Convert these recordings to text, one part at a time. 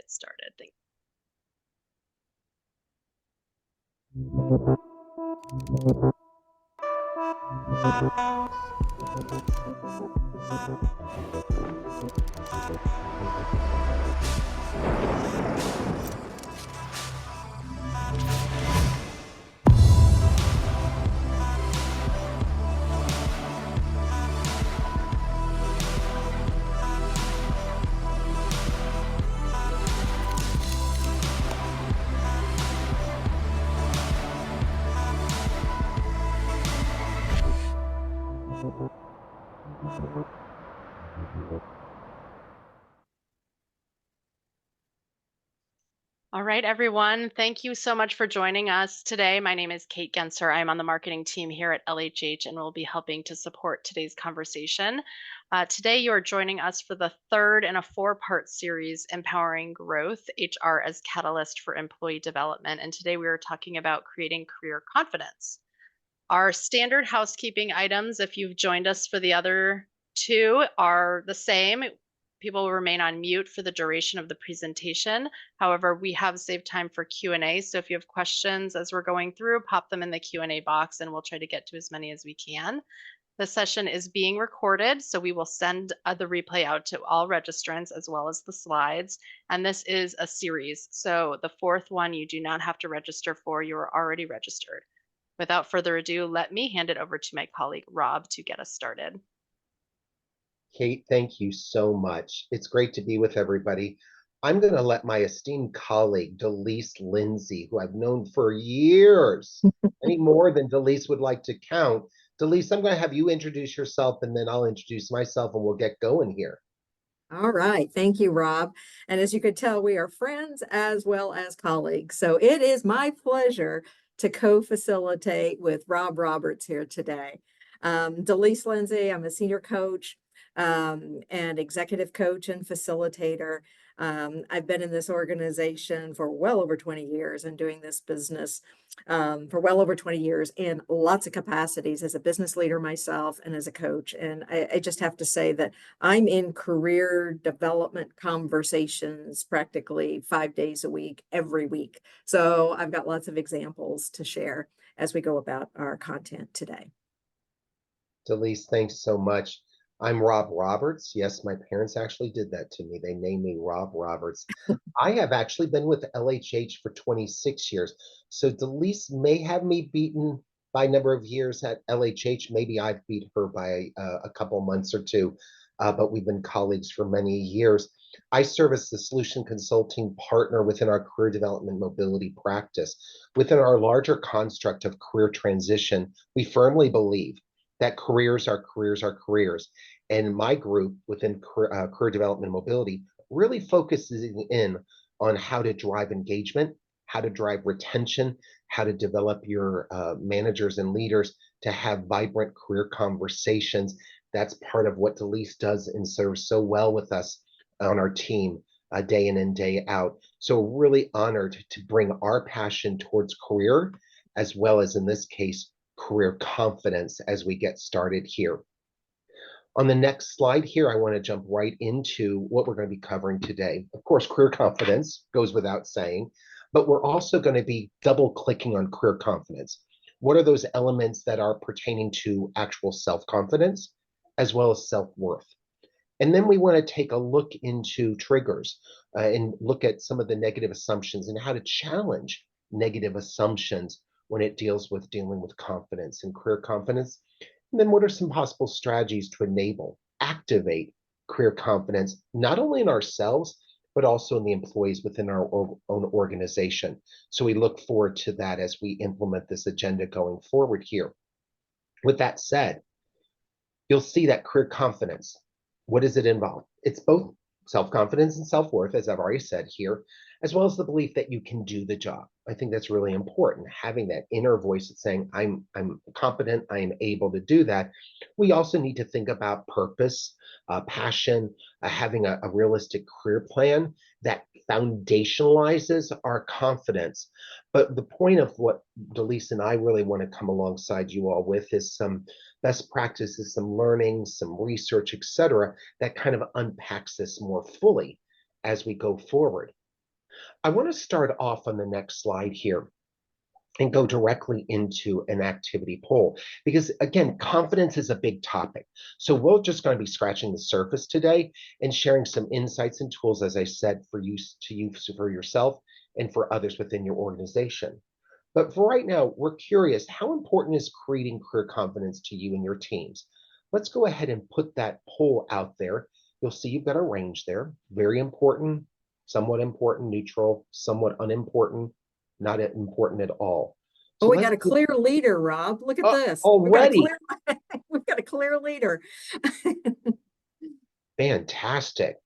get started. Thank All right, everyone. Thank you so much for joining us today. My name is Kate Genser. I'm on the marketing team here at LHH and will be helping to support today's conversation. Today, you are joining us for the third in a four-part series, Empowering Growth, HR as Catalyst for Employee Development. And today we are talking about creating career confidence. Our standard housekeeping items, if you've joined us for the other two, are the same. People will remain on mute for the duration of the presentation. However, we have saved time for Q&A, so if you have questions as we're going through, pop them in the Q&A box and we'll try to get to as many as we can. The session is being recorded, so we will send the replay out to all registrants as well as the slides. And this is a series, so the fourth one you do not have to register for, you are already registered. Without further ado, let me hand it over to my colleague, Rob, to get us started. Kate, thank you so much. It's great to be with everybody. I'm going to let my esteemed colleague, Delise Lindsay, who I've known for years, any more than Delise would like to count. Delise, I'm going to have you introduce yourself, and then I'll introduce myself, and we'll get going here. All right. Thank you, Rob. And as you could tell, we are friends as well as colleagues. So it is my pleasure to co-facilitate with Rob Roberts here today. Delise Lindsay, I'm a senior coach and executive coach and facilitator. I've been in this organization for well over 20 years and doing this business for well over 20 years in lots of capacities as a business leader myself and as a coach. And I just have to say that I'm in career development conversations practically 5 days a week, every week. So I've got lots of examples to share as we go about our content today. Delise, thanks so much. I'm Rob Roberts. Yes, my parents actually did that to me. They named me Rob Roberts. I have actually been with LHH for 26 years. So Delise may have me beaten by a number of years at LHH. Maybe I've beat her by a couple months or two, but we've been colleagues for many years. I serve as the solution consulting partner within our career development mobility practice. Within our larger construct of career transition, we firmly believe that careers are careers are careers. And my group within career development mobility really focuses in on how to drive engagement, how to drive retention, how to develop your managers and leaders to have vibrant career conversations. That's part of what Delise does and serves so well with us on our team day in and day out. So really honored to bring our passion towards career, as well as in this case, career confidence as we get started here. On the next slide here, I want to jump right into what we're going to be covering today. Of course, career confidence goes without saying, but we're also going to be double clicking on career confidence. What are those elements that are pertaining to actual self-confidence as well as self-worth? And then we want to take a look into triggers and look at some of the negative assumptions and how to challenge negative assumptions when it deals with dealing with confidence and career confidence. And then what are some possible strategies to enable, activate career confidence, not only in ourselves, but also in the employees within our own organization. So we look forward to that as we implement this agenda going forward here. With that said, you'll see that career confidence, what does it involve? It's both self-confidence and self-worth, as I've already said here, as well as the belief that you can do the job. I think that's really important, having that inner voice that's saying, I'm competent, I am able to do that. We also need to think about purpose, passion, having a realistic career plan that foundationalizes our confidence. But the point of what Delise and I really want to come alongside you all with is some best practices, some learning, some research, etc., that kind of unpacks this more fully as we go forward. I want to start off on the next slide here and go directly into an activity poll because again, confidence is a big topic. So we're just going to be scratching the surface today and sharing some insights and tools, as I said, for use to use for yourself and for others within your organization. But for right now, we're curious, how important is creating career confidence to you and your teams? Let's go ahead and put that poll out there. You'll see you've got a range there. Very important, somewhat important, neutral, somewhat unimportant, not important at all. Oh, So we let's got a clear leader, Rob. Look at this. We got a already clear, we've got a clear leader. fantastic.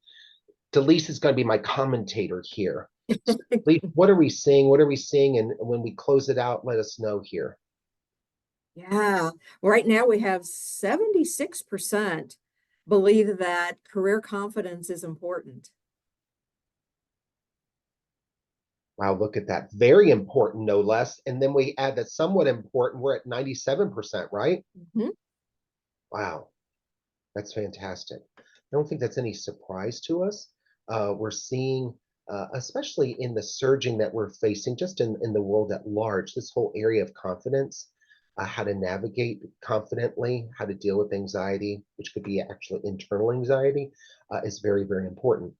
Delise is going to be my commentator here. So, Delise, what are we seeing? What are we seeing? And when we close it out, let us know here. Yeah, right now we have 76% believe that career confidence is important. Wow, look at that. Very important, no less. And then we add that somewhat important. We're at 97%, right? Mhm. Wow, that's fantastic. I don't think that's any surprise to us. We're seeing, especially in the surging that we're facing, just in the world at large, this whole area of confidence, how to navigate confidently, how to deal with anxiety, which could be actually internal anxiety, is very, very important.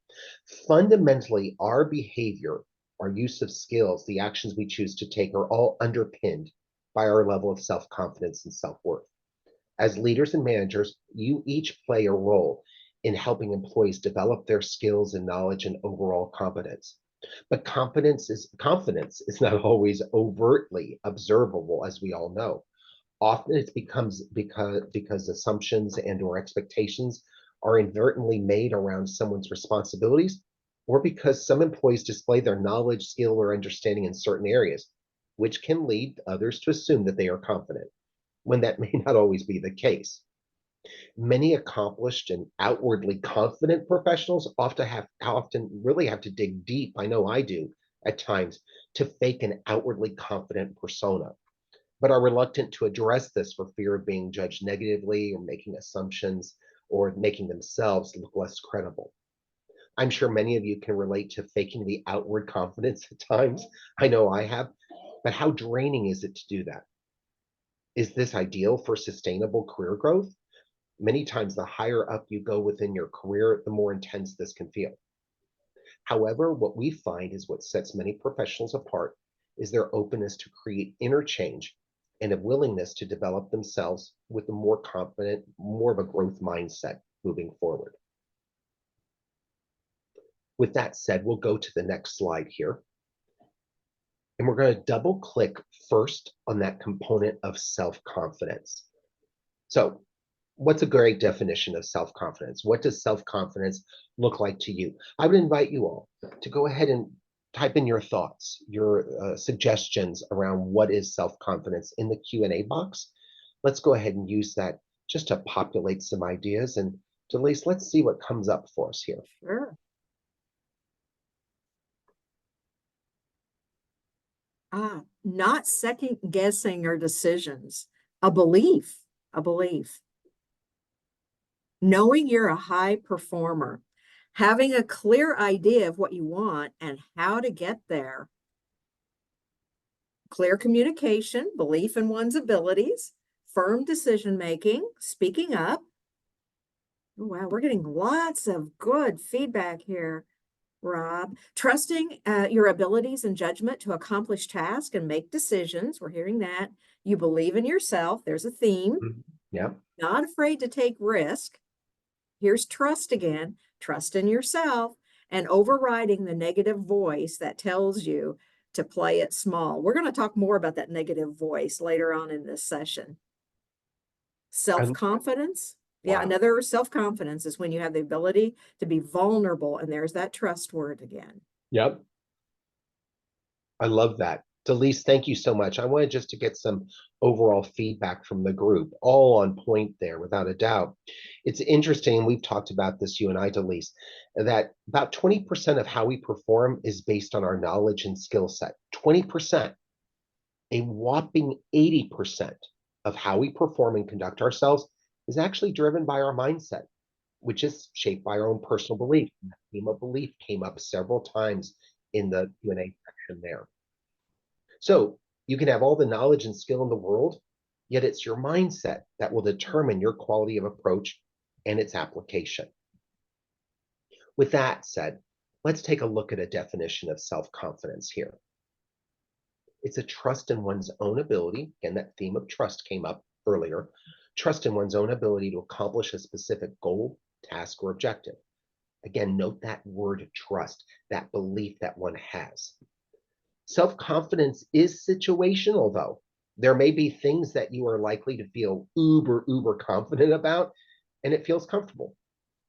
Fundamentally, our behavior, our use of skills, the actions we choose to take are all underpinned by our level of self confidence and self worth. As leaders and managers, you each play a role in helping employees develop their skills and knowledge and overall competence. But confidence is not always overtly observable, as we all know. Often it becomes because assumptions and or expectations are inadvertently made around someone's responsibilities, or because some employees display their knowledge, skill, or understanding in certain areas, which can lead others to assume that they are confident when that may not always be the case. Many accomplished and outwardly confident professionals often really have to dig deep. I know I do at times to fake an outwardly confident persona, but are reluctant to address this for fear of being judged negatively or making assumptions or making themselves look less credible. I'm sure many of you can relate to faking the outward confidence at times. I know I have, but how draining is it to do that? Is this ideal for sustainable career growth? Many times, the higher up you go within your career, the more intense this can feel. However, what we find is what sets many professionals apart is their openness to create inner change and a willingness to develop themselves with a more confident, more of a growth mindset moving forward. With that said, we'll go to the next slide here. And we're going to double click first on that component of self confidence. So, what's a great definition of self confidence? What does self confidence look like to you? I would invite you all to go ahead and type in your thoughts, your suggestions around what is self confidence in the Q&A box. Let's go ahead and use that just to populate some ideas. And Delise, let's see what comes up for us here. Sure. Not second guessing your decisions. A belief, a belief. Knowing you're a high performer, having a clear idea of what you want and how to get there. Clear communication, belief in one's abilities, firm decision making, speaking up. Oh, wow, we're getting lots of good feedback here, Rob. Trusting your abilities and judgment to accomplish tasks and make decisions. We're hearing that. You believe in yourself. There's a theme. Mhm. Yeah. Not afraid to take risk. Here's trust again. Trust in yourself and overriding the negative voice that tells you to play it small. We're going to talk more about that negative voice later on in this session. I, Self-confidence. Yeah, wow. another self-confidence is when you have the ability to be vulnerable, and there's that trust word again. Yep. I love that. Delise, thank you so much. I wanted just to get some overall feedback from the group, all on point there, without a doubt. It's interesting, and we've talked about this, you and I, Delise, that about 20% of how we perform is based on our knowledge and skill set. 20%. A whopping 80% of how we perform and conduct ourselves is actually driven by our mindset, which is shaped by our own personal belief. The theme of belief came up several times in the Q&A section there. So you can have all the knowledge and skill in the world, yet it's your mindset that will determine your quality of approach and its application. With that said, let's take a look at a definition of self-confidence here. It's a trust in one's own ability. Again, that theme of trust came up earlier. Trust in one's own ability to accomplish a specific goal, task, or objective. Again, note that word trust, that belief that one has. Self-confidence is situational, though. There may be things that you are likely to feel uber confident about, and it feels comfortable.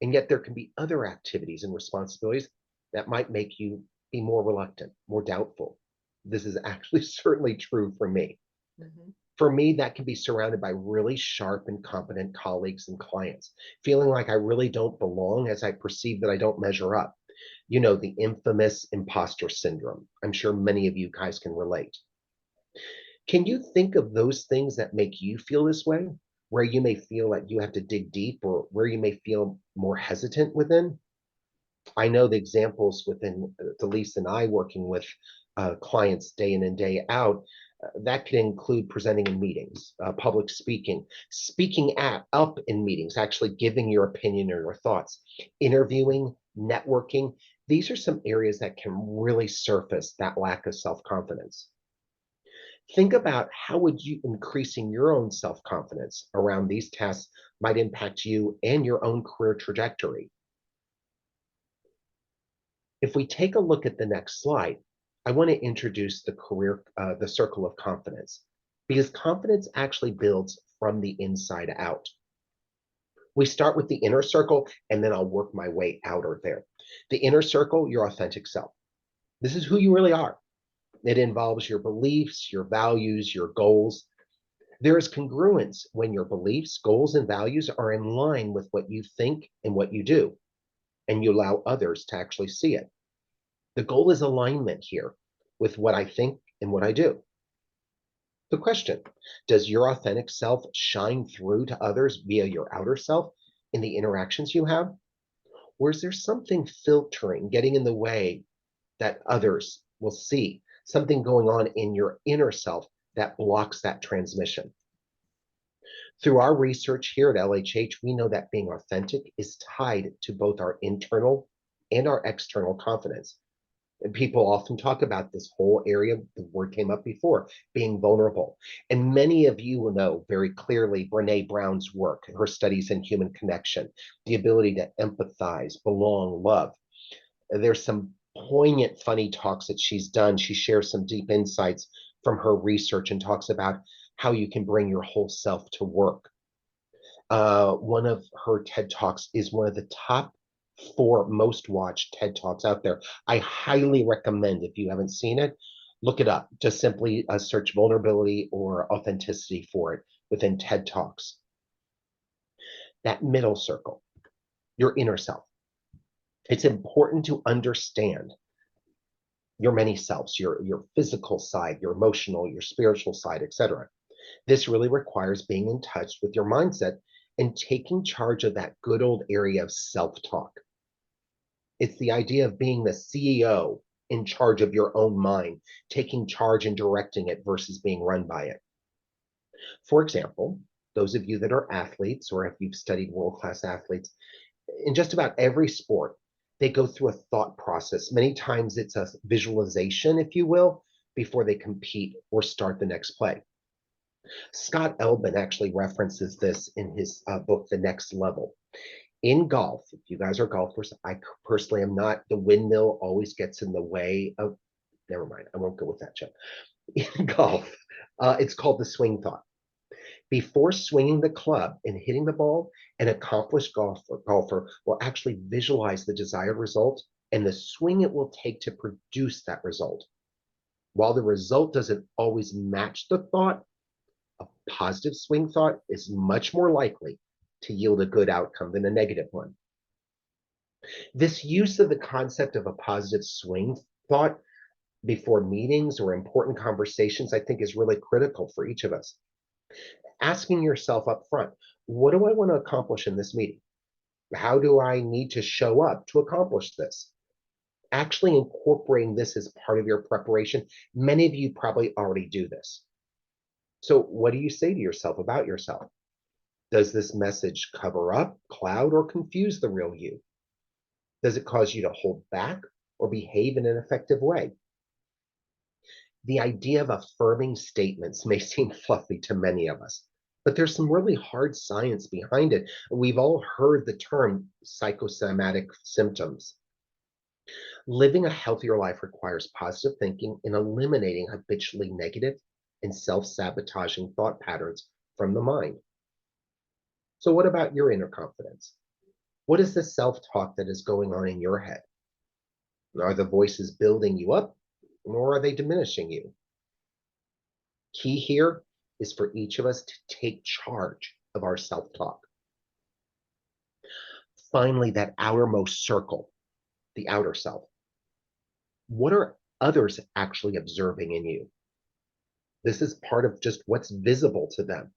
And yet there can be other activities and responsibilities that might make you be more reluctant, more doubtful. This is actually certainly true for me. Mm-hmm. For me, that can be surrounded by really sharp and competent colleagues and clients, feeling like I really don't belong as I perceive that I don't measure up. You know, the infamous imposter syndrome. I'm sure many of you guys can relate. Can you think of those things that make you feel this way? Where you may feel like you have to dig deep or where you may feel more hesitant within? I know the examples within Delise and I working with clients day in and day out. That can include presenting in meetings, public speaking, up in meetings, actually giving your opinion or your thoughts, interviewing, networking. These are some areas that can really surface that lack of self-confidence. Think about how would you increasing your own self-confidence around these tasks might impact you and your own career trajectory. If we take a look at the next slide, I want to introduce the circle of confidence, because confidence actually builds from the inside out. We start with the inner circle, and then I'll work my way outer there. The inner circle, your authentic self. This is who you really are. It involves your beliefs, your values, your goals. There is congruence when your beliefs, goals, and values are in line with what you think and what you do, and you allow others to actually see it. The goal is alignment here with what I think and what I do. The question, does your authentic self shine through to others via your outer self in the interactions you have? Or is there something filtering, getting in the way that others will see? Something going on in your inner self that blocks that transmission? Through our research here at LHH, we know that being authentic is tied to both our internal and our external confidence. And people often talk about this whole area, the word came up before, being vulnerable. And many of you will know very clearly Brene Brown's work, her studies in human connection, the ability to empathize, belong, love. There's some poignant, funny talks that she's done. She shares some deep insights from her research and talks about how you can bring your whole self to work. One of her TED Talks is one of the top 4 most watched TED Talks out there. I highly recommend, if you haven't seen it, look it up. Just simply search vulnerability or authenticity for it within TED Talks. That middle circle, your inner self. It's important to understand your many selves, your physical side, your emotional, your spiritual side, etc. This really requires being in touch with your mindset and taking charge of that good old area of self-talk. It's the idea of being the CEO in charge of your own mind, taking charge and directing it versus being run by it. For example, those of you that are athletes, or if you've studied world-class athletes, in just about every sport, they go through a thought process. Many times it's a visualization, if you will, before they compete or start the next play. Scott Elbin actually references this in his book, The Next Level. In golf, if you guys are golfers, I personally am not. The windmill always gets in the way of, never mind, I won't go with that, Jeff. In golf, it's called the swing thought. Before swinging the club and hitting the ball, an accomplished golfer will actually visualize the desired result and the swing it will take to produce that result. While the result doesn't always match the thought, a positive swing thought is much more likely to yield a good outcome than a negative one. This use of the concept of a positive swing thought before meetings or important conversations, I think, is really critical for each of us. Asking yourself up front, what do I want to accomplish in this meeting? How do I need to show up to accomplish this? actually incorporating this as part of your preparation. Many of you probably already do this. So, what do you say to yourself about yourself? Does this message cover up, cloud, or confuse the real you? Does it cause you to hold back or behave in an effective way? The idea of affirming statements may seem fluffy to many of us, but there's some really hard science behind it. We've all heard the term psychosomatic symptoms. Living a healthier life requires positive thinking and eliminating habitually negative and self sabotaging thought patterns from the mind. So, what about your inner confidence? What is the self talk that is going on in your head? Are the voices building you up or are they diminishing you? Key here is for each of us to take charge of our self talk. Finally, that outermost circle, the outer self. What are others actually observing in you? This is part of just what's visible to them.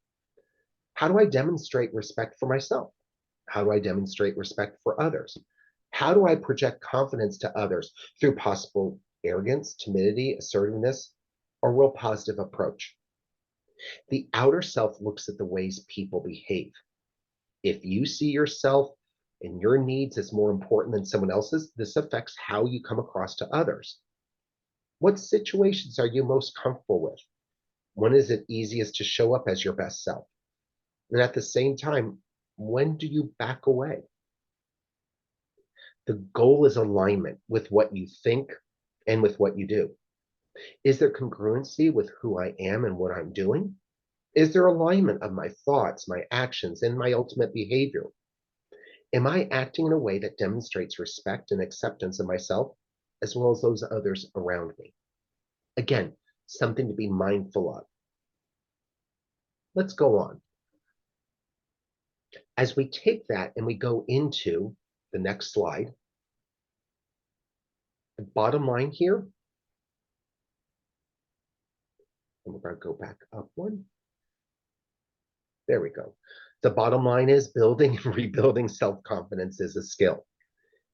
How do I demonstrate respect for myself? How do I demonstrate respect for others? How do I project confidence to others through possible arrogance, timidity, assertiveness, or real positive approach? The outer self looks at the ways people behave. If you see yourself and your needs as more important than someone else's, this affects how you come across to others. What situations are you most comfortable with? When is it easiest to show up as your best self? And at the same time, when do you back away? The goal is alignment with what you think and with what you do. Is there congruency with who I am and what I'm doing? Is there alignment of my thoughts, my actions, and my ultimate behavior? Am I acting in a way that demonstrates respect and acceptance of myself as well as those others around me? Again, something to be mindful of. Let's go on. As we take that and we go into the next slide, the bottom line here, and we're going to go back up one. There we go. The bottom line is building and rebuilding self confidence is a skill.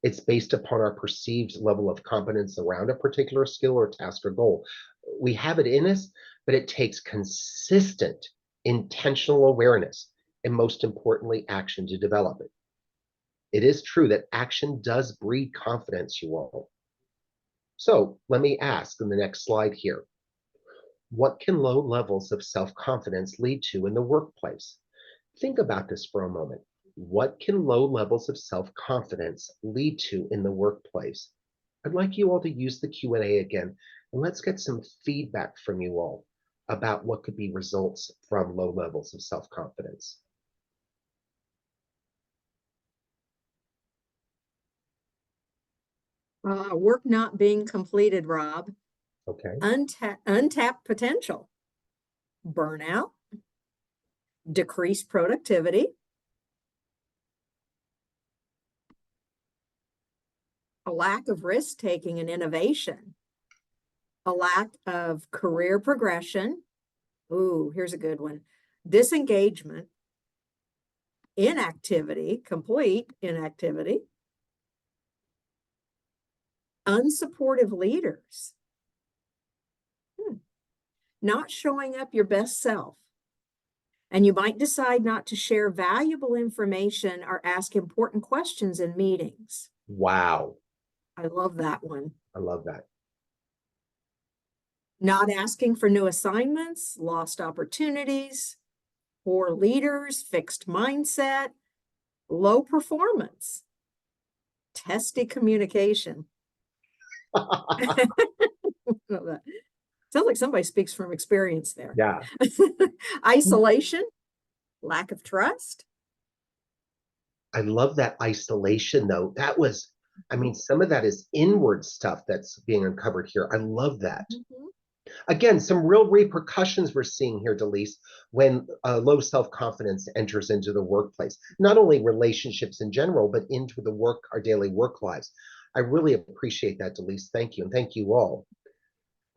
It's based upon our perceived level of competence around a particular skill or task or goal. We have it in us, but it takes consistent, intentional awareness, and most importantly, action to develop it. It is true that action does breed confidence, you all. So let me ask in the next slide here, what can low levels of self confidence lead to in the workplace? Think about this for a moment. What can low levels of self confidence lead to in the workplace? I'd like you all to use the Q&A again, and let's get some feedback from you all about what could be results from low levels of self confidence. Work not being completed, Rob. Okay. Untapped potential. Burnout. Decreased productivity. A lack of risk taking and innovation. A lack of career progression. Ooh, here's a good one. Disengagement. Inactivity, complete inactivity. Unsupportive leaders. Not showing up your best self. And you might decide not to share valuable information or ask important questions in meetings. Wow. I love that one. I love that. Not asking for new assignments, lost opportunities, poor leaders, fixed mindset, low performance, testy communication. Sounds like somebody speaks from experience there. Yeah. Isolation, lack of trust. I love that isolation, though. That was, I mean, some of that is inward stuff that's being uncovered here. I love that. Mm-hmm. Again, some real repercussions we're seeing here, Delise, when low self-confidence enters into the workplace. Not only relationships in general, but into the work, our daily work lives. I really appreciate that, Delise. Thank you. And thank you all.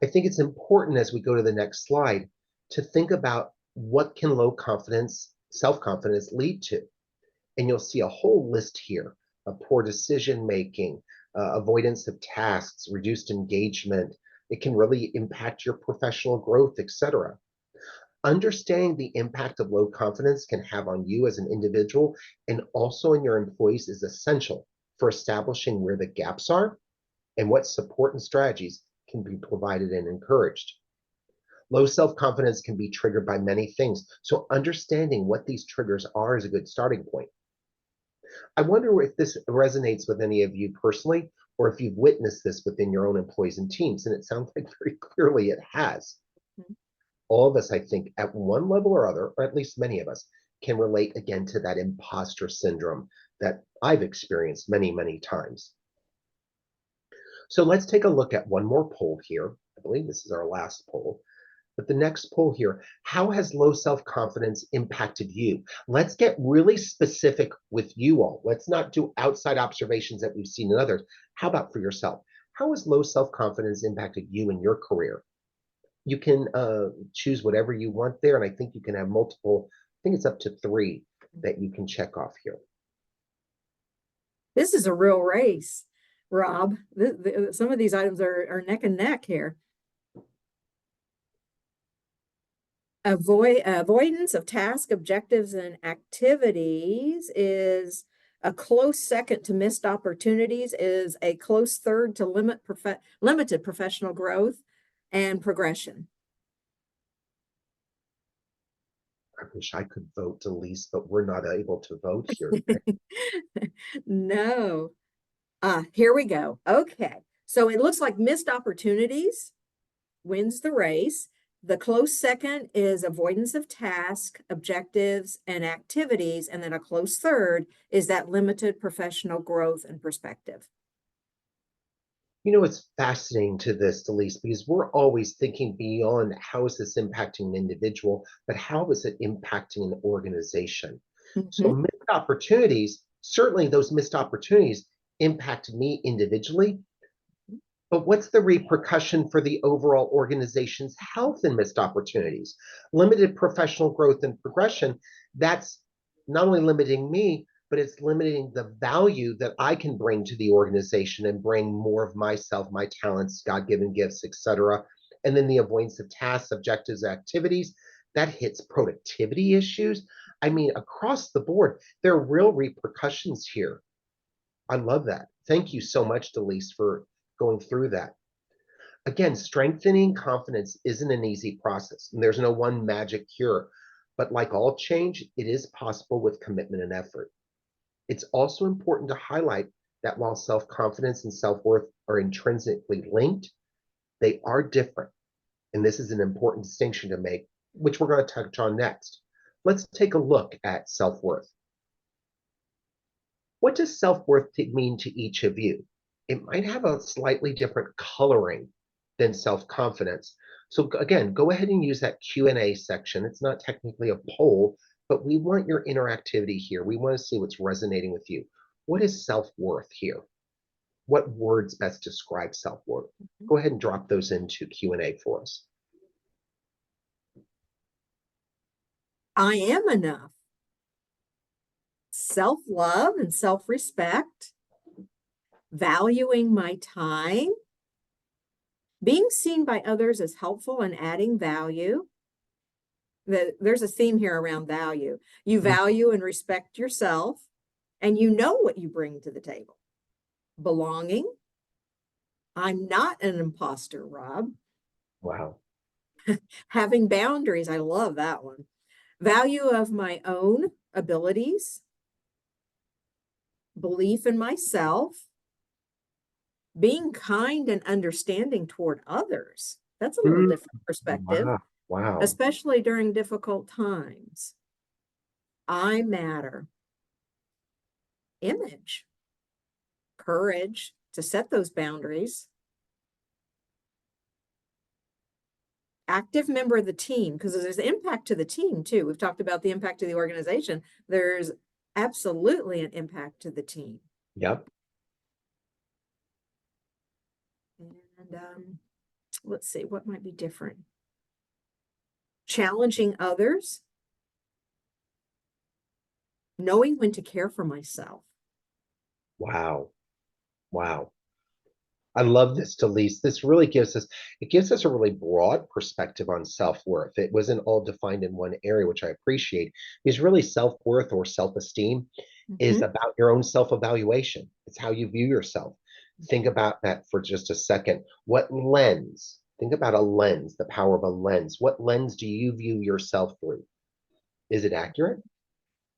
I think it's important as we go to the next slide to think about what can low confidence, self-confidence lead to. And you'll see a whole list here of poor decision making, avoidance of tasks, reduced engagement. It can really impact your professional growth, etc. Understanding the impact of low confidence can have on you as an individual and also in your employees is essential for establishing where the gaps are and what support and strategies can be provided and encouraged. Low self confidence can be triggered by many things, so understanding what these triggers are is a good starting point. I wonder if this resonates with any of you personally, or if you've witnessed this within your own employees and teams, and it sounds like very clearly it has. Mhm. All of us, I think, at one level or other, or at least many of us, can relate again to that imposter syndrome that I've experienced many, many times. So let's take a look at one more poll here. I believe this is our last poll. But the next poll here, how has low self-confidence impacted you? Let's get really specific with you all. Let's not do outside observations that we've seen in others. How about for yourself? How has low self-confidence impacted you in your career? You can choose whatever you want there, and I think you can have multiple, I think it's up to 3 that you can check off here. This is a real race, Rob. Some of these items are neck and neck here. Avoidance of task objectives and activities is a close second to missed opportunities, is a close third to limited professional growth and progression. I wish I could vote, Delise, but we're not able to vote here today. No. Here we go. Okay. So it looks like missed opportunities wins the race. The close second is avoidance of task, objectives, and activities. And then a close third is that limited professional growth and perspective. You know, it's fascinating to this, Delise, because we're always thinking beyond how is this impacting an individual, but how is it impacting an organization? So Mhm. missed opportunities, certainly those missed opportunities impacted me individually, but what's the repercussion for the overall organization's health and missed opportunities? Limited professional growth and progression, that's not only limiting me, but it's limiting the value that I can bring to the organization and bring more of myself, my talents, God-given gifts, etc. And then the avoidance of tasks, objectives, activities, that hits productivity issues. I mean, across the board, there are real repercussions here. I love that. Thank you so much, Delise, for going through that. Again, strengthening confidence isn't an easy process, and there's no one magic cure. But like all change, it is possible with commitment and effort. It's also important to highlight that while self confidence and self worth are intrinsically linked, they are different. And this is an important distinction to make, which we're going to touch on next. Let's take a look at self worth. What does self worth mean to each of you? It might have a slightly different coloring than self confidence. So again, go ahead and use that Q&A section. It's not technically a poll, but we want your interactivity here. We want to see what's resonating with you. What is self worth here? What words best describe self worth? Go ahead and drop those into Q&A for us. I am enough. Self-love and self-respect, valuing my time, being seen by others as helpful and adding value. There's a theme here around value. You value and respect yourself, and you know what you bring to the table. Belonging. I'm not an imposter, Rob. Wow. Having boundaries. I love that one. Value of my own abilities. Belief in myself. Being kind and understanding toward others. That's a little Mm, different perspective, wow. Wow. especially during difficult times. I matter. Image. Courage to set those boundaries. Active member of the team, because there's an impact to the team too. We've talked about the impact to the organization. There's absolutely an impact to the team. Yep. And let's see, what might be different? Challenging others. Knowing when to care for myself. Wow. Wow. I love this, Delise. This really gives us a really broad perspective on self-worth. It wasn't all defined in one area, which I appreciate. Because really self-worth or self-esteem is Mhm. about your own self-evaluation. It's how you view yourself. Think about that for just a second. What lens? Think about a lens, the power of a lens. What lens do you view yourself through? Is it accurate?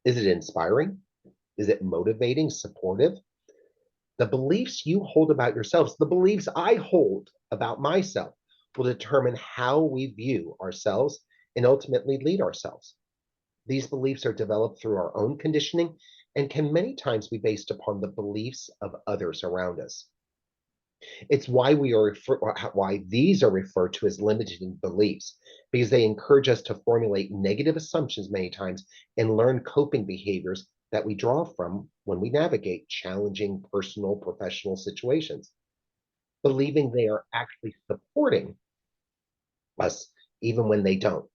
Is it inspiring? Is it motivating, supportive? The beliefs you hold about yourselves, the beliefs I hold about myself, will determine how we view ourselves and ultimately lead ourselves. These beliefs are developed through our own conditioning and can many times be based upon the beliefs of others around us. It's why these are referred to as limiting beliefs, because they encourage us to formulate negative assumptions many times and learn coping behaviors that we draw from when we navigate challenging personal, professional situations, believing they are actually supporting us even when they don't.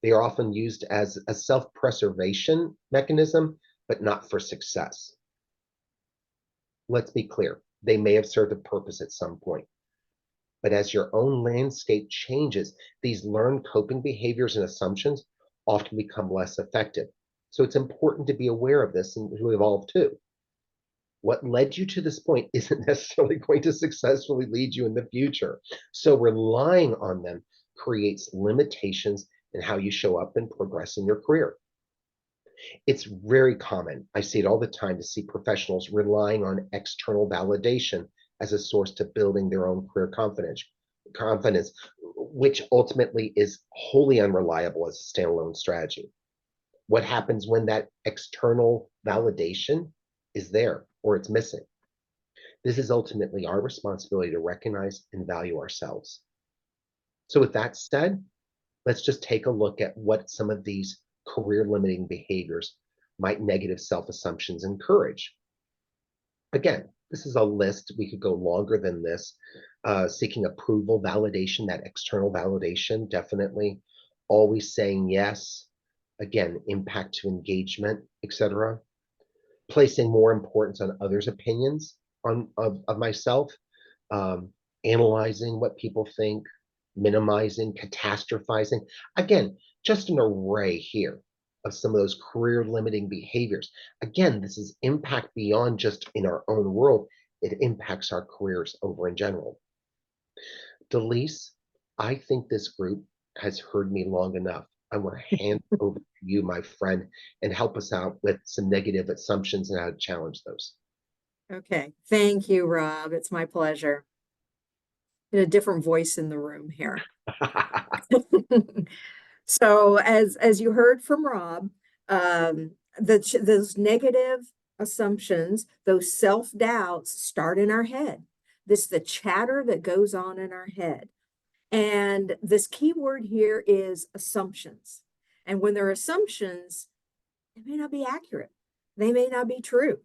They are often used as a self preservation mechanism, but not for success. Let's be clear, they may have served a purpose at some point. But as your own landscape changes, these learned coping behaviors and assumptions often become less effective. So it's important to be aware of this and to evolve too. What led you to this point isn't necessarily going to successfully lead you in the future. So relying on them creates limitations in how you show up and progress in your career. It's very common. I see it all the time to see professionals relying on external validation as a source to building their own career confidence, which ultimately is wholly unreliable as a standalone strategy. What happens when that external validation is there or it's missing? This is ultimately our responsibility to recognize and value ourselves. So, with that said, let's just take a look at what some of these career limiting behaviors might negative self assumptions encourage. Again, this is a list. We could go longer than this. Seeking approval, validation, that external validation, definitely. Always saying yes. Again, impact to engagement, etc. Placing more importance on others' opinions of myself, um, analyzing what people think, minimizing, catastrophizing. Again, just an array here of some of those career limiting behaviors. Again, this is impact beyond just in our own world, it impacts our careers over in general. Delise, I think this group has heard me long enough. I want to hand over to you, my friend, and help us out with some negative assumptions and how to challenge those. Okay. Thank you, Rob. It's my pleasure. In a different voice in the room here. So as you heard from Rob, those negative assumptions, those self-doubts start in our head. This the chatter that goes on in our head. And this key word here is assumptions. And when they're assumptions, they may not be accurate. They may not be true.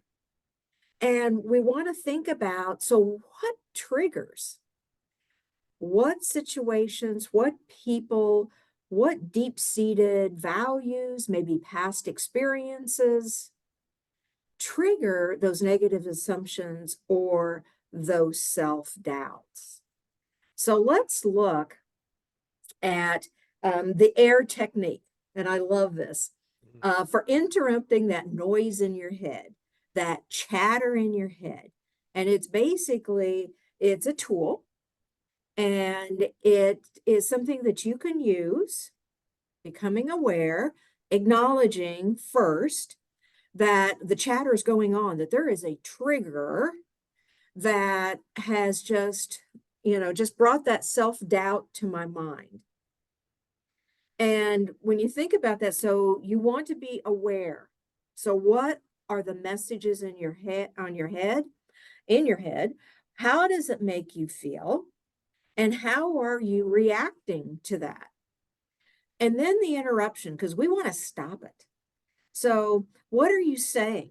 And we want to think about, so what triggers, what situations, what people, what deep-seated values, maybe past experiences trigger those negative assumptions or those self-doubts. So let's look at the air technique. And I love this for interrupting that noise in your head, that chatter in your head. And it's basically, it's a tool and it is something that you can use, becoming aware, acknowledging first that the chatter is going on, that there is a trigger that has just brought that self-doubt to my mind. And when you think about that, so you want to be aware. So what are the messages in your head, in your head? How does it make you feel? And how are you reacting to that? And then the interruption, because we want to stop it. So what are you saying?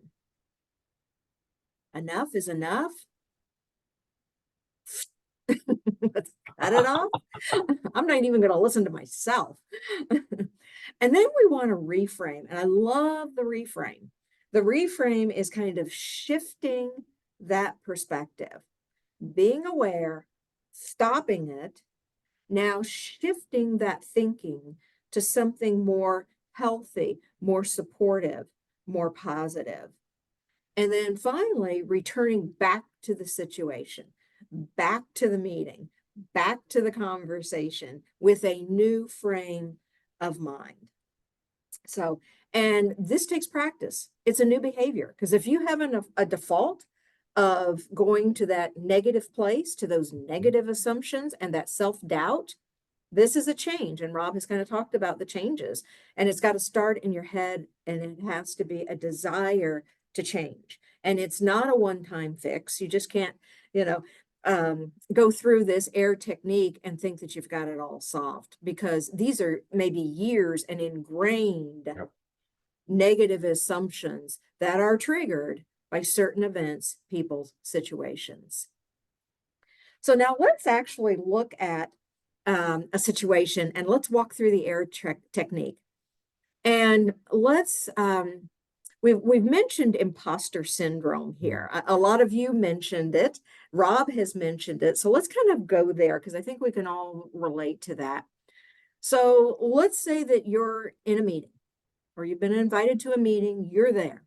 Enough is enough. Let's cut it off. I'm not even going to listen to myself. And then we want to reframe. And I love the reframe. The reframe is kind of shifting that perspective. being aware, stopping it, now shifting that thinking to something more healthy, more supportive, more positive. And then finally, returning back to the situation, back to the meeting, back to the conversation with a new frame of mind. So, and this takes practice. It's a new behavior because if you have a default of going to that negative place, to those negative assumptions and that self-doubt, this is a change. And Rob has kind of talked about the changes, and it's got to start in your head, and it has to be a desire to change. And it's not a one-time fix. You just can't, you know, go through this air technique and think that you've got it all solved, because these are maybe years and ingrained Yep. negative assumptions that are triggered by certain events, people's situations. So now let's actually look at a situation, and let's walk through the air technique. And let's we've mentioned imposter syndrome here. A lot of you mentioned it. Rob has mentioned it. So let's kind of go there because I think we can all relate to that. So let's say that you're in a meeting, or you've been invited to a meeting, you're there.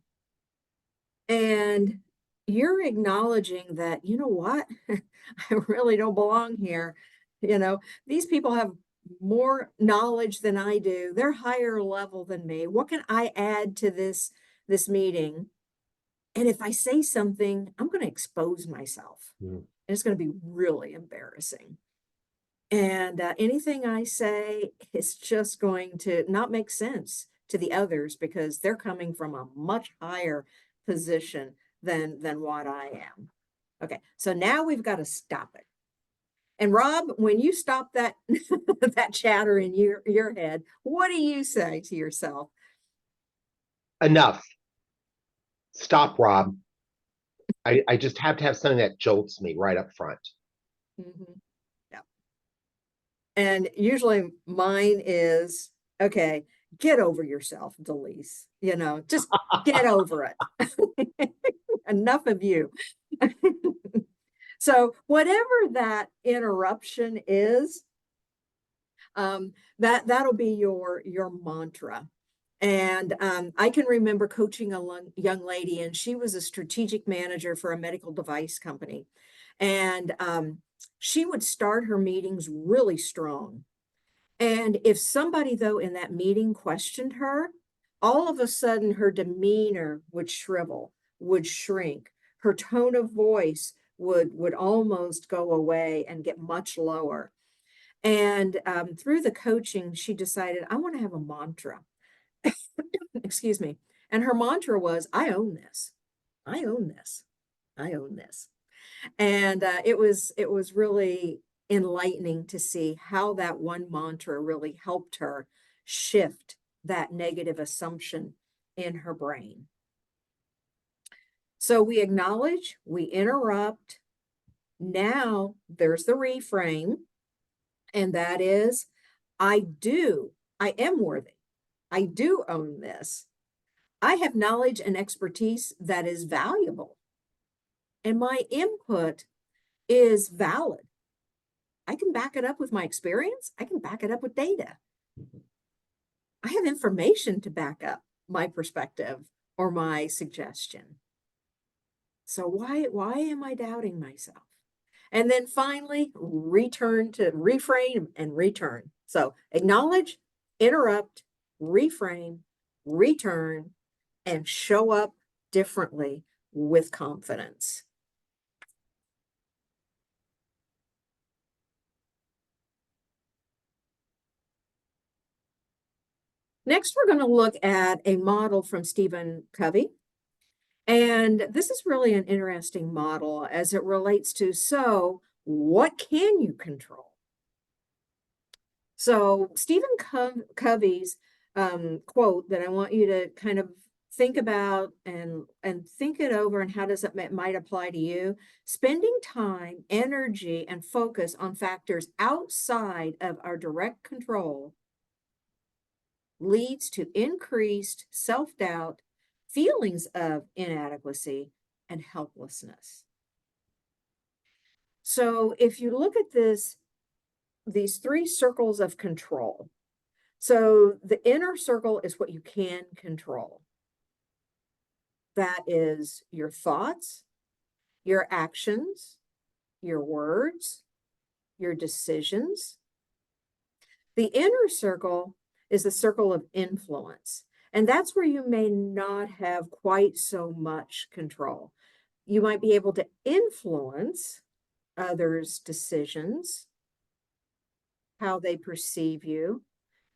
And you're acknowledging that, you know what, I really don't belong here. These people have more knowledge than I do. They're higher level than me. What can I add to this meeting? And if I say something, I'm going to expose myself. And it's going to be really embarrassing. And anything I say is just going to not make sense to the others because they're coming from a much higher position than what I am. Okay, so now we've got to stop it. And Rob, when you stop that that chatter in your head, what do you say to yourself? Enough. Stop, Rob. I just have to have something that jolts me right up front. Mm-hmm. Yeah. And usually mine is, okay, get over yourself, Delise. Just get over it. Enough of you. So whatever that interruption is, that'll be your mantra. And I can remember coaching a young lady, and she was a strategic manager for a medical device company. And she would start her meetings really strong. And if somebody, though, in that meeting questioned her, all of a sudden her demeanor would shrivel, would shrink. Her tone of voice would almost go away and get much lower. And through the coaching, she decided, I want to have a mantra. Excuse me. And her mantra was, I own this. I own this. I own this. And it was really enlightening to see how that one mantra really helped her shift that negative assumption in her brain. So we acknowledge, we interrupt. Now there's the reframe, and that is, I am worthy. I do own this. I have knowledge and expertise that is valuable, and my input is valid. I can back it up with my experience. I can back it up with data. I have information to back up my perspective or my suggestion. So why am I doubting myself? And then finally, return to reframe and return. So acknowledge, interrupt, reframe, return, and show up differently with confidence. Next, we're going to look at a model from Stephen Covey. And this is really an interesting model as it relates to, so what can you control? So Stephen Covey's quote that I want you to kind of think about and think it over, and how does it might apply to you. Spending time, energy, and focus on factors outside of our direct control leads to increased self-doubt, feelings of inadequacy, and helplessness. So if you look at these three circles of control, so the inner circle is what you can control. That is your thoughts, your actions, your words, your decisions. The inner circle is the circle of influence, and that's where you may not have quite so much control. You might be able to influence others' decisions, how they perceive you,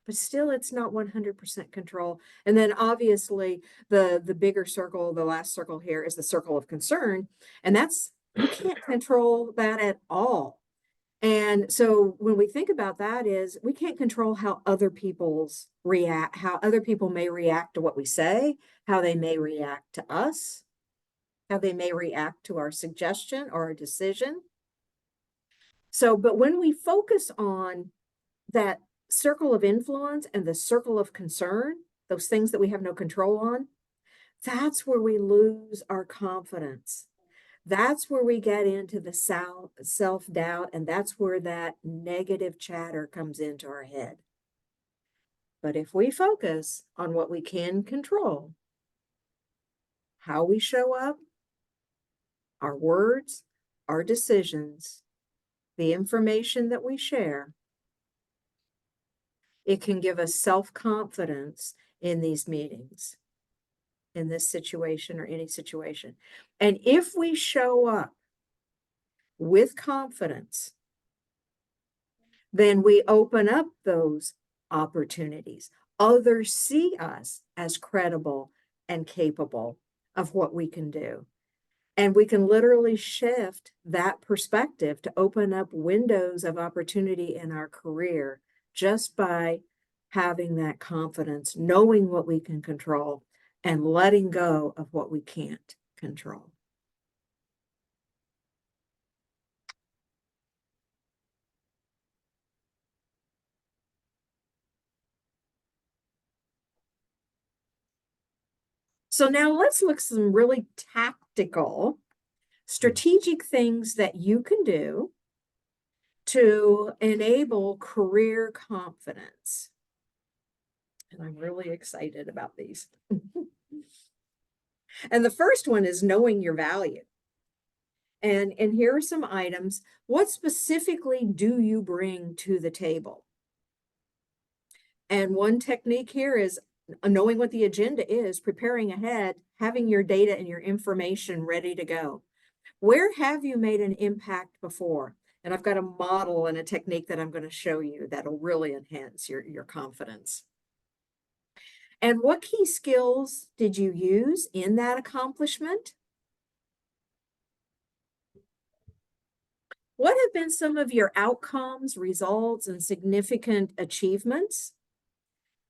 but still it's not 100% control. And then obviously the bigger circle, the last circle here, is the circle of concern, and that's, you can't control that at all. And so when we think about that, is we can't control how other people's react, how other people may react to what we say, how they may react to us, how they may react to our suggestion or our decision. So, but when we focus on that circle of influence and the circle of concern, those things that we have no control on, that's where we lose our confidence. That's where we get into the self-doubt, and that's where that negative chatter comes into our head. But if we focus on what we can control, how we show up, our words, our decisions, the information that we share, it can give us self-confidence in these meetings, in this situation or any situation. And if we show up with confidence, then we open up those opportunities. Others see us as credible and capable of what we can do. And we can literally shift that perspective to open up windows of opportunity in our career just by having that confidence, knowing what we can control, and letting go of what we can't control. So now let's look at some really tactical, strategic things that you can do to enable career confidence. And I'm really excited about these. And the first one is knowing your value. And here are some items. What specifically do you bring to the table? And one technique here is knowing what the agenda is, preparing ahead, having your data and your information ready to go. Where have you made an impact before? And I've got a model and a technique that I'm going to show you that'll really enhance your confidence. And what key skills did you use in that accomplishment? What have been some of your outcomes, results, and significant achievements?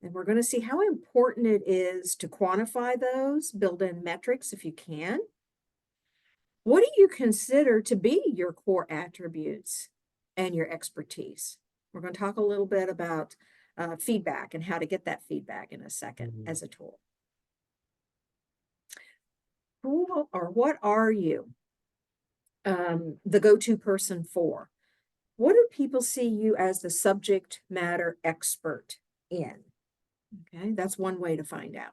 And we're going to see how important it is to quantify those, build in metrics if you can. What do you consider to be your core attributes and your expertise? We're going to talk a little bit about feedback and how to get that feedback in a second as a tool. Who or what are you the go-to person for? What do people see you as the subject matter expert in? Okay, that's one way to find out.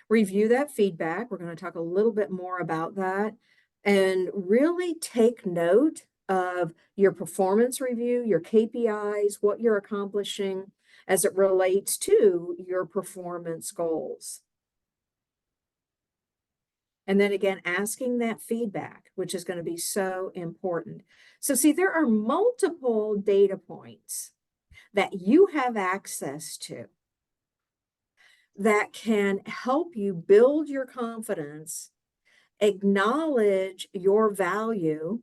Review that feedback. We're going to talk a little bit more about that, and really take note of your performance review, your KPIs, what you're accomplishing as it relates to your performance goals. And then again, asking that feedback, which is going to be so important. So see, there are multiple data points that you have access to that can help you build your confidence, acknowledge your value,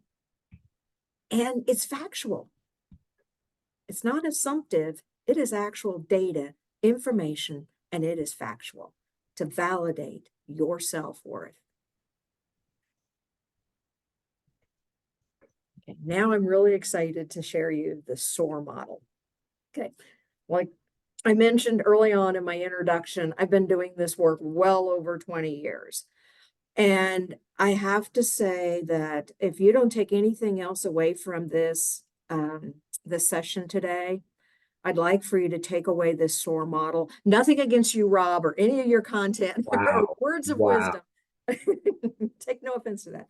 and it's factual. It's not assumptive. It is actual data, information, and it is factual to validate your self-worth. Okay, now I'm really excited to share you the SOAR model. Okay, like I mentioned early on in my introduction, I've been doing this work well over 20 years. And I have to say that if you don't take anything else away from this session today, I'd like for you to take away this SOAR model. Nothing against you, Rob, or any of your content or Wow. words of Wow. wisdom. Take no offense to that.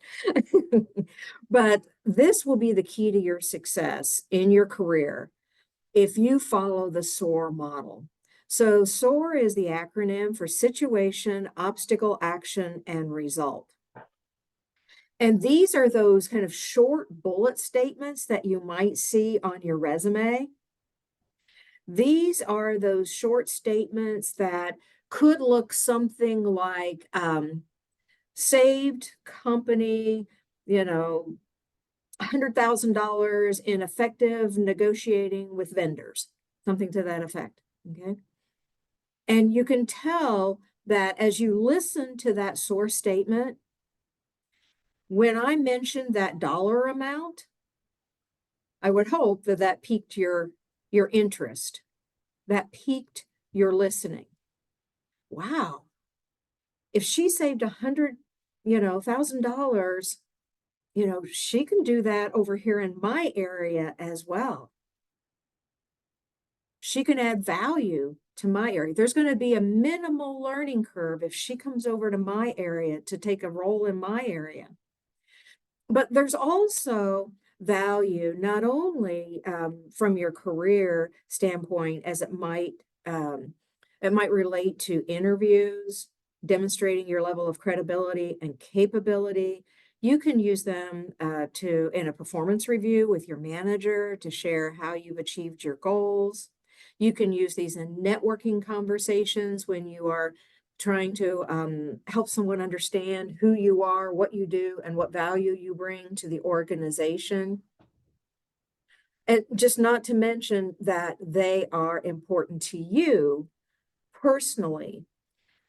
But this will be the key to your success in your career if you follow the SOAR model. So SOAR is the acronym for situation, obstacle, action, and result. And these are those kind of short bullet statements that you might see on your resume. These are those short statements that could look something like saved company, $100,000 in effective negotiating with vendors, something to that effect. Okay. And you can tell that as you listen to that source statement, when I mentioned that dollar amount, I would hope that that piqued your interest, that piqued your listening. Wow. If she saved $100,000, she can do that over here in my area as well. She can add value to my area. There's going to be a minimal learning curve if she comes over to my area to take a role in my area. But there's also value not only from your career standpoint, as it might relate to interviews, demonstrating your level of credibility and capability. You can use them in a performance review with your manager to share how you've achieved your goals. You can use these in networking conversations when you are trying to help someone understand who you are, what you do, and what value you bring to the organization. And just not to mention that they are important to you personally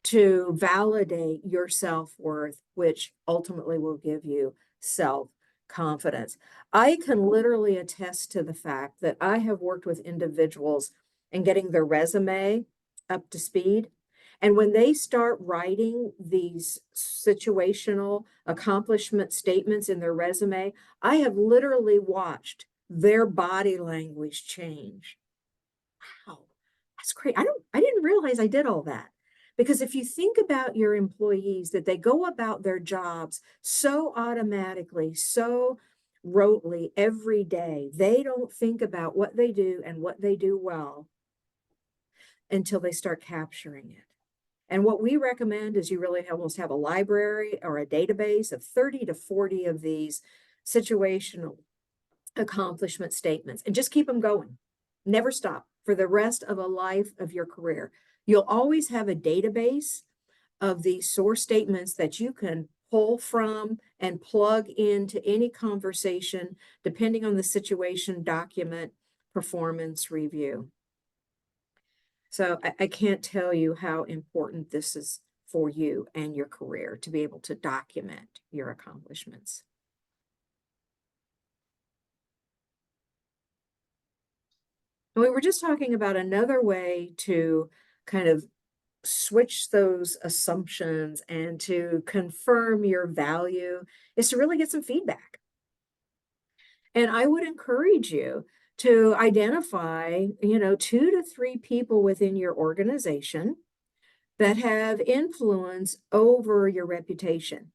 to validate your self-worth, which ultimately will give you self-confidence. I can literally attest to the fact that I have worked with individuals in getting their resume up to speed. And when they start writing these situational accomplishment statements in their resume, I have literally watched their body language change. Wow, that's great. I didn't realize I did all that. Because if you think about your employees, that they go about their jobs so automatically, so rotely every day, they don't think about what they do and what they do well until they start capturing it. And what we recommend is you really almost have a library or a database of 30 to 40 of these situational accomplishment statements and just keep them going. Never stop for the rest of a life of your career. You'll always have a database of these source statements that you can pull from and plug into any conversation, depending on the situation, document, performance review. So I can't tell you how important this is for you and your career to be able to document your accomplishments. And we were just talking about another way to kind of switch those assumptions and to confirm your value is to really get some feedback. And I would encourage you to identify, 2 to 3 people within your organization that have influence over your reputation.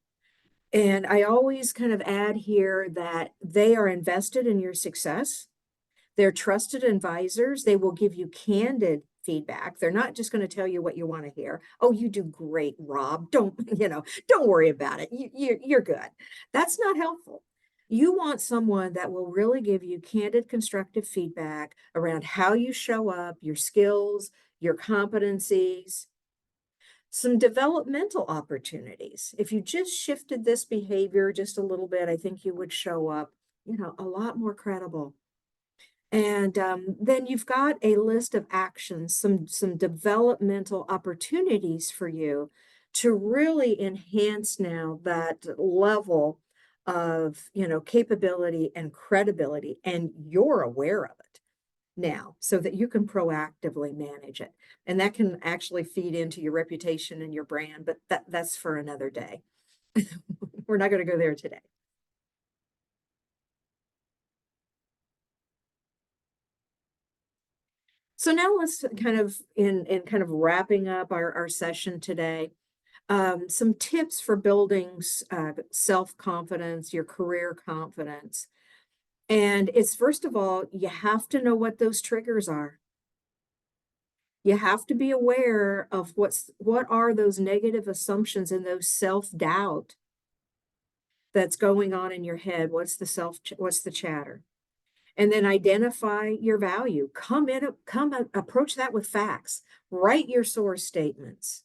And I always kind of add here that they are invested in your success. They're trusted advisors. They will give you candid feedback. They're not just going to tell you what you want to hear. Oh, you do great, Rob. Don't worry about it. You're good. That's not helpful. You want someone that will really give you candid, constructive feedback around how you show up, your skills, your competencies, some developmental opportunities. If you just shifted this behavior just a little bit, I think you would show up, a lot more credible. And then you've got a list of actions, some developmental opportunities for you to really enhance now that level of, capability and credibility, and you're aware of it now so that you can proactively manage it. And that can actually feed into your reputation and your brand, but that's for another day. We're not going to go there today. So now let's kind of in kind of wrapping up our session today, some tips for building self-confidence, your career confidence. And it's first of all, you have to know what those triggers are. You have to be aware of what are those negative assumptions and those self-doubt that's going on in your head. What's the chatter? And then identify your value. Approach that with facts. Write your source statements.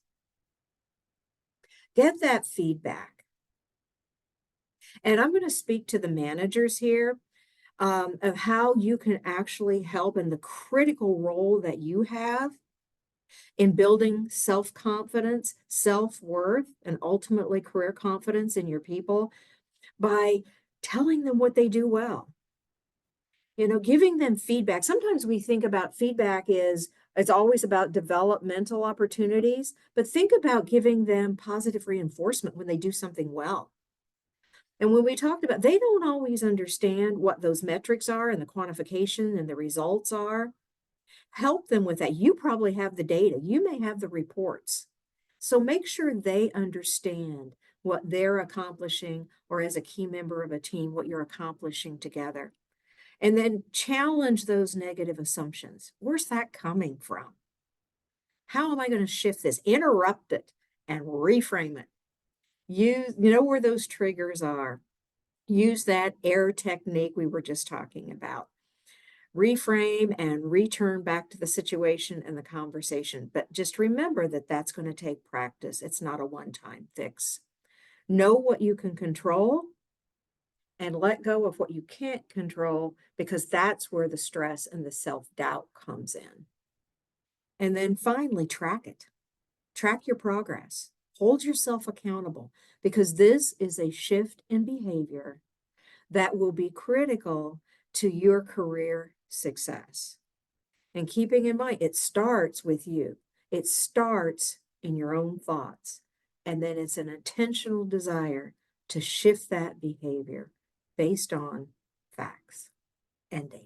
Get that feedback. And I'm going to speak to the managers here of how you can actually help in the critical role that you have in building self-confidence, self-worth, and ultimately career confidence in your people by telling them what they do well. Giving them feedback. Sometimes we think about feedback it's always about developmental opportunities, but think about giving them positive reinforcement when they do something well. And when we talked about, they don't always understand what those metrics are and the quantification and the results are. Help them with that. You probably have the data. You may have the reports. So make sure they understand what they're accomplishing, or as a key member of a team, what you're accomplishing together. And then challenge those negative assumptions. Where's that coming from? How am I going to shift this? Interrupt it and reframe it. You know where those triggers are. Use that AIR technique we were just talking about. Reframe and return back to the situation and the conversation. But just remember that that's going to take practice. It's not a one-time fix. Know what you can control and let go of what you can't control, because that's where the stress and the self-doubt comes in. And then finally, track it. Track your progress. Hold yourself accountable, because this is a shift in behavior that will be critical to your career success. And keeping in mind, it starts with you. It starts in your own thoughts. And then it's an intentional desire to shift that behavior based on facts and data.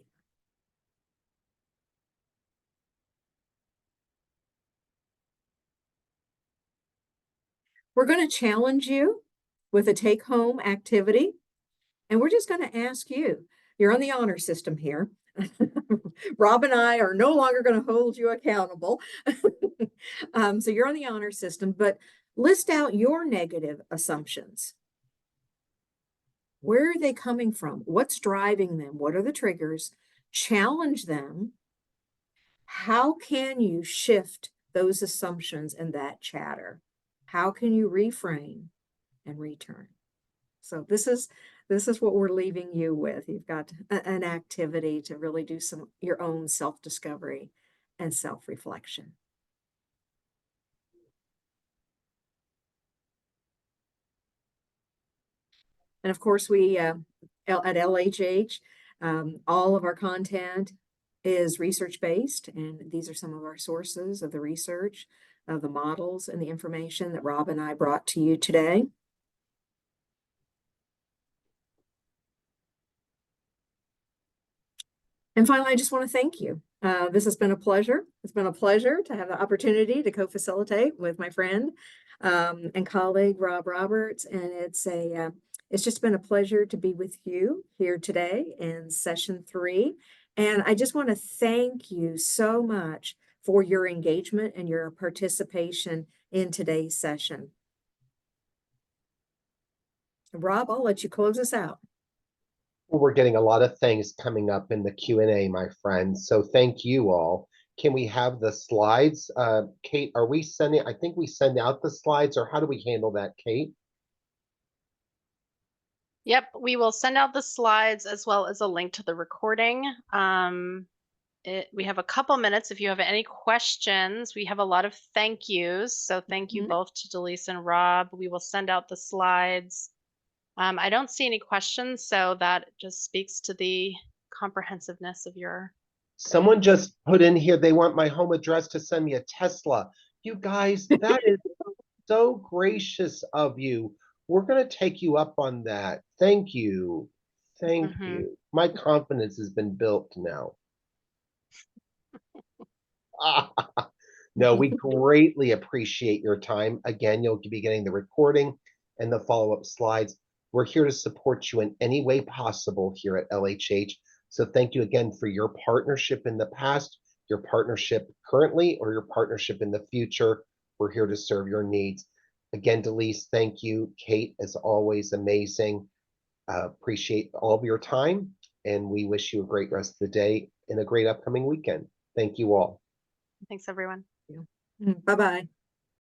We're going to challenge you with a take-home activity, and we're just going to ask you. You're on the honor system here. Rob and I are no longer going to hold you accountable. So you're on the honor system, but list out your negative assumptions. Where are they coming from? What's driving them? What are the triggers? Challenge them. How can you shift those assumptions and that chatter? How can you reframe and return? So this is what we're leaving you with. You've got an activity to really do your own self-discovery and self-reflection. And of course, we at LHH, all of our content is research-based, and these are some of our sources of the research, of the models and the information that Rob and I brought to you today. And finally, I just want to thank you. This has been a pleasure. It's been a pleasure to have the opportunity to co-facilitate with my friend and colleague, Rob Roberts. And it's just been a pleasure to be with you here today in session 3. And I just want to thank you so much for your engagement and your participation in today's session. Rob, I'll let you close us out. Well, we're getting a lot of things coming up in the Q&A, my friends. So thank you all. Can we have the slides? Kate, are we sending, I think we send out the slides, or how do we handle that, Kate? Yep, we will send out the slides as well as a link to the recording. We have a couple minutes if you have any questions. We have a lot of thank yous. So thank you both to Delise and Rob. We will send out the slides. I don't see any questions, so that just speaks to the comprehensiveness of your. Someone just put in here, they want my home address to send me a Tesla. You guys, that is so gracious of you. We're going to take you up on that. Thank you. Thank Hmm. you. My confidence has been built now. No, we greatly appreciate your time. Again, you'll be getting the recording and the follow-up slides. We're here to support you in any way possible here at LHH. So thank you again for your partnership in the past, your partnership currently, or your partnership in the future. We're here to serve your needs. Again, Delise, thank you. Kate, as always, amazing. Appreciate all of your time, and we wish you a great rest of the day and a great upcoming weekend. Thank you all. Thanks, everyone. Bye-bye.